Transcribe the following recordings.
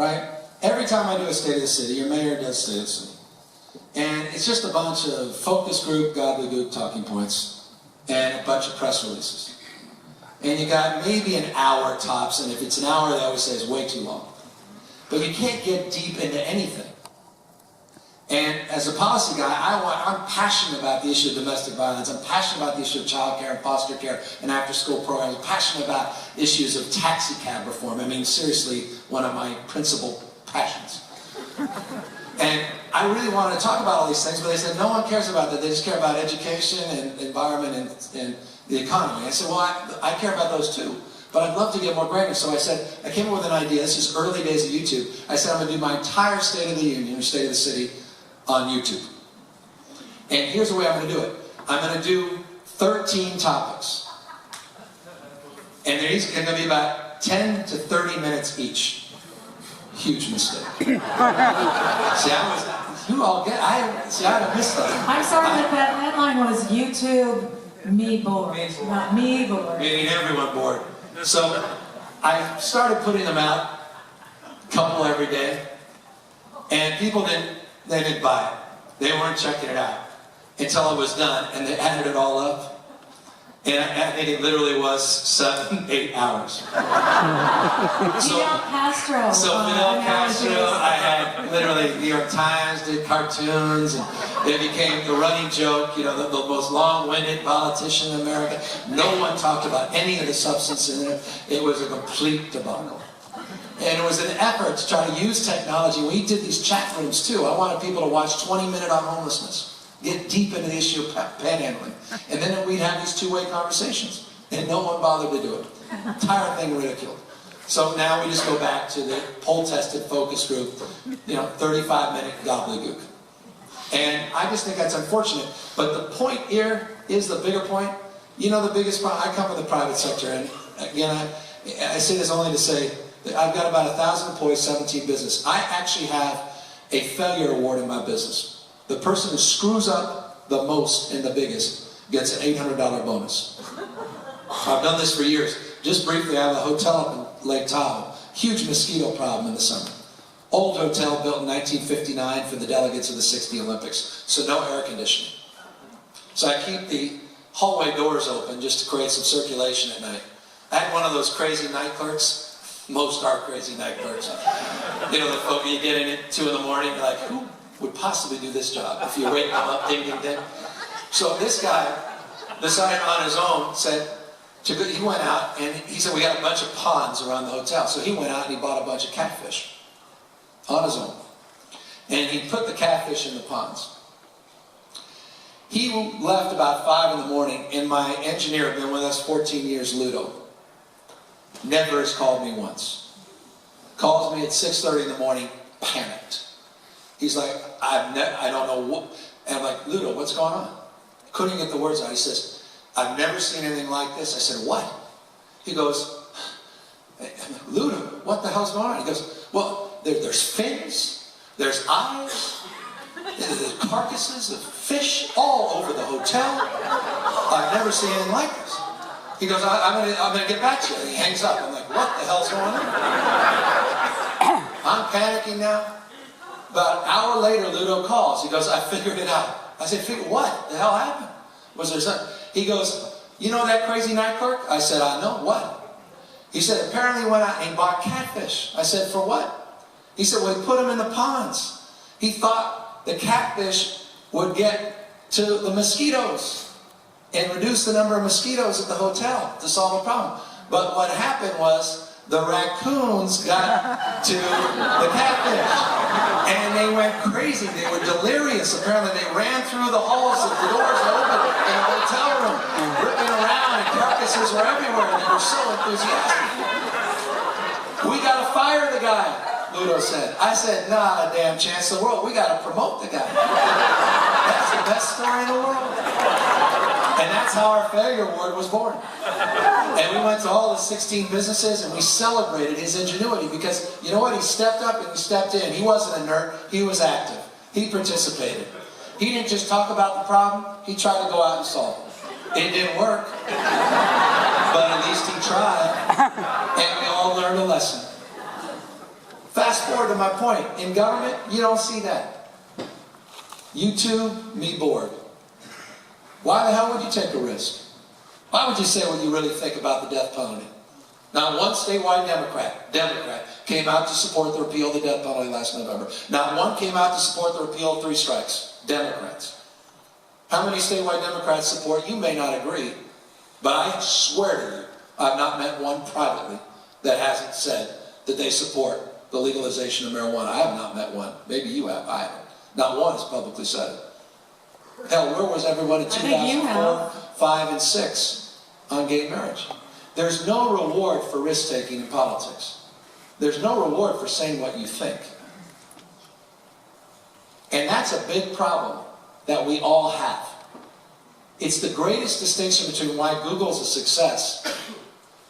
right? Every time I do a State of the City, your mayor does State of the City. And it's just a bunch of focus group, gobbledygook talking points, and a bunch of press releases. And you got maybe an hour tops, and if it's an hour, they always say it's way too long. But you can't get deep into anything. And as a policy guy, I'm passionate about the issue of domestic violence. I'm passionate about the issue of child care and foster care and after-school programs. I'm passionate about issues of taxi cab reform. I mean, seriously, one of my principal passions. And I really wanted to talk about all these things, but they said no one cares about that. They just care about education and environment and the economy. I said, well, I care about those too, but I'd love to get more granular. So I said, I came up with an idea. This is early days of YouTube. I said, I'm going to do my entire State of the Union or State of the City on YouTube. And here's the way I'm going to do it. I'm going to do 13 topics. And they're going to be about 10 to 30 minutes each. Huge mistake. See, you all get, I missed that. I'm sorry that headline was YouTube me bored, not me bored. Meaning everyone bored. So I started putting them out, a couple every day, and people didn't buy it. They weren't checking it out until it was done, and they added it all up. And I think it literally was 7-8 hours. Fidel Castro. So Fidel Castro, I had literally New York Times did cartoons, and it became the running joke, you know, the most long-winded politician in America. No one talked about any of the substance in it. It was a complete debacle. And it was an effort to try to use technology. We did these chat rooms too. I wanted people to watch 20 Minutes on Homelessness. Get deep into the issue of panhandling. And then we'd have these two-way conversations. And no one bothered to do it. Entire thing ridiculed. So now we just go back to the poll-tested focus group, 35-minute gobbledygook. And I just think that's unfortunate. But the point here is the bigger point. You know the biggest problem? I come from the private sector. And again, I say this only to say that I've got about 1,000 employees, 17 business. I actually have a failure award in my business. The person who screws up the most and the biggest gets an $800 bonus. I've done this for years. Just briefly, I have a hotel up in Lake Tahoe. Huge mosquito problem in the summer. Old hotel built in 1959 for the delegates of the '60 Olympics. So no air conditioning. So I keep the hallway doors open just to create some circulation at night. I had one of those crazy night clerks. Most are crazy night clerks. You know, the folk you get in at 2 in the morning, you're like, who would possibly do this job if you wake them up, ding, ding, ding. So this guy decided on his own, he went out and he said, we got a bunch of ponds around the hotel. So he went out and he bought a bunch of catfish on his own. And he put the catfish in the ponds. He left about 5 in the morning, and my engineer, been with us 14 years, Ludo, never has called me once. Calls me at 6:30 in the morning, panicked. He's like, I don't know what, and I'm like, Ludo, what's going on? Couldn't get the words out. He says, I've never seen anything like this. I said, what? He goes, Ludo, what the hell's going on? He goes, well, there's fins, there's eyes, there's carcasses of fish all over the hotel. I've never seen anything like this. He goes, I'm gonna get back to you. He hangs up. I'm like, what the hell's going on? I'm panicking now. About an hour later, Ludo calls. He goes, I figured it out. I said, what? The hell happened? Was there something? He goes, you know that crazy night clerk? I said, I know. What? He said, apparently he went out and bought catfish. I said, for what? He said, well, he put them in the ponds. He thought the catfish would get to the mosquitoes and reduce the number of mosquitoes at the hotel to solve the problem. But what happened was the raccoons got to the catfish. And they went crazy. They were delirious. Apparently they ran through the halls with the doors open in the hotel room, ripping around, and carcasses were everywhere, and they were so enthusiastic. We gotta fire the guy, Ludo said. I said, not a damn chance in the world. We gotta promote the guy. That's the best story in the world. And that's how our failure award was born. And we went to all the 16 businesses and we celebrated his ingenuity because, you know what, he stepped up and he stepped in. He wasn't inert, he was active. He participated. He didn't just talk about the problem, he tried to go out and solve it. It didn't work, but at least he tried, and we all learned a lesson. Fast forward to my point. In government, you don't see that. YouTube, me bored. Why the hell would you take a risk? Why would you say what you really think about the death penalty? Not one statewide Democrat came out to support the repeal of the death penalty last November. Not one came out to support the repeal of 3 strikes. Democrats. How many statewide Democrats support? You may not agree, but I swear to you, I've not met one privately that hasn't said that they support the legalization of marijuana. I have not met one. Maybe you have. I haven't. Not one has publicly said it. Hell, where was everyone in 2004, 5, and 6 on gay marriage? There's no reward for risk-taking in politics. There's no reward for saying what you think. And that's a big problem that we all have. It's the greatest distinction between why Google's a success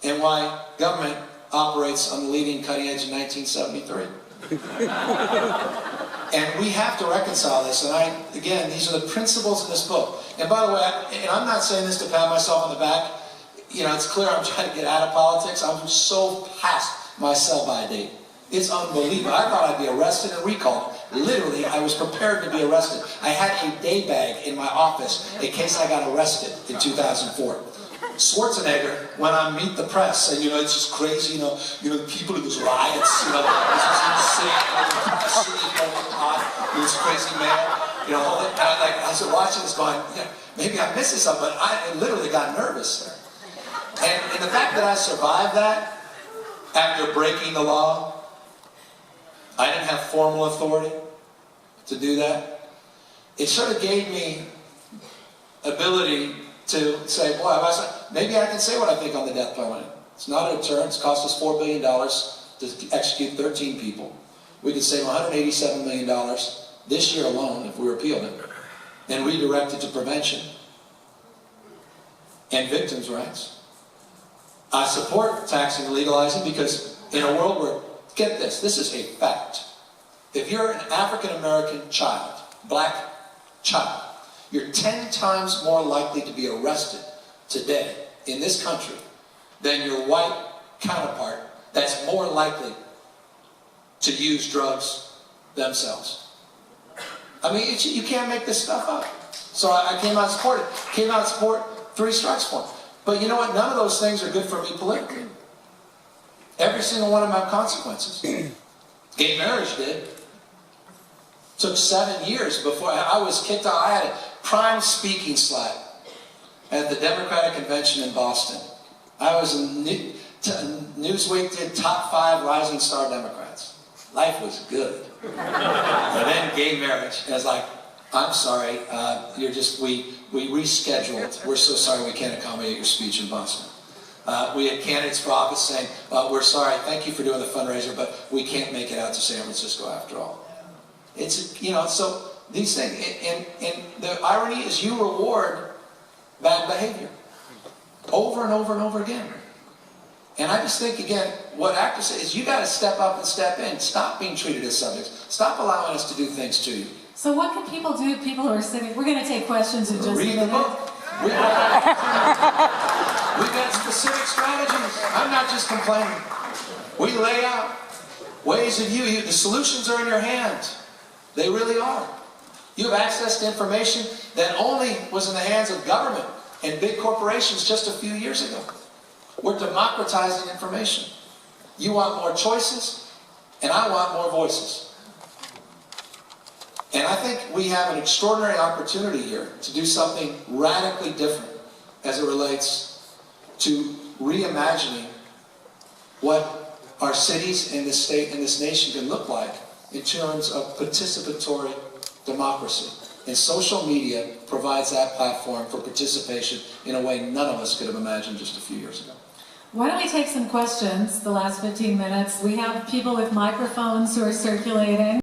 and why government operates on the leading cutting edge in 1973. And we have to reconcile this, and again, these are the principles in this book. And by the way, I'm not saying this to pat myself on the back. You know, it's clear I'm trying to get out of politics. I'm so past my sell-by date. It's unbelievable. I thought I'd be arrested and recalled. Literally, I was prepared to be arrested. I had a day bag in my office in case I got arrested in 2004. Schwarzenegger went on Meet the Press, and it's just crazy, you know, people in these riots, this is insane, this crazy man, and I was watching this going, maybe I'm missing something, but I literally got nervous there. And the fact that I survived that after breaking the law, I didn't have formal authority to do that. It sort of gave me ability to say, boy, maybe I can say what I think on the death penalty. It's not a deterrent. It's cost us $4 billion to execute 13 people. We could save $187 million this year alone if we repealed it and redirect it to prevention and victims' rights. I support taxing and legalizing because in a world where, get this is a fact. If you're an African-American child, black child, you're 10 times more likely to be arrested today in this country than your white counterpart that's more likely to use drugs themselves. I mean, you can't make this stuff up. So I came out and supported it. Came out and support 3 strikes for it. But you know what? None of those things are good for me politically. Every single one of them have consequences. Gay marriage did. Took 7 years before I was kicked out. I had a prime speaking slot at the Democratic Convention in Boston. I was in Newsweek did top 5 rising star Democrats. Life was good. But then gay marriage, and it's like, I'm sorry, we rescheduled. We're so sorry we can't accommodate your speech in Boston. We had candidates for office saying, we're sorry, thank you for doing the fundraiser, but we can't make it out to San Francisco after all. It's, so these things, and the irony is you reward bad behavior over and over and over again. And I just think, again, what actors say is you got to step up and step in. Stop being treated as subjects. Stop allowing us to do things to you. So what can people do, people who are sitting, we're going to take questions in just a minute. Read the book. We've got specific strategies. I'm not just complaining. We lay out ways of you. The solutions are in your hands. They really are. You have access to information that only was in the hands of government and big corporations just a few years ago. We're democratizing information. You want more choices, and I want more voices. And I think we have an extraordinary opportunity here to do something radically different as it relates to reimagining what our cities and this state and this nation can look like in terms of participatory democracy. And social media provides that platform for participation in a way none of us could have imagined just a few years ago. Why don't we take some questions the last 15 minutes? We have people with microphones who are circulating.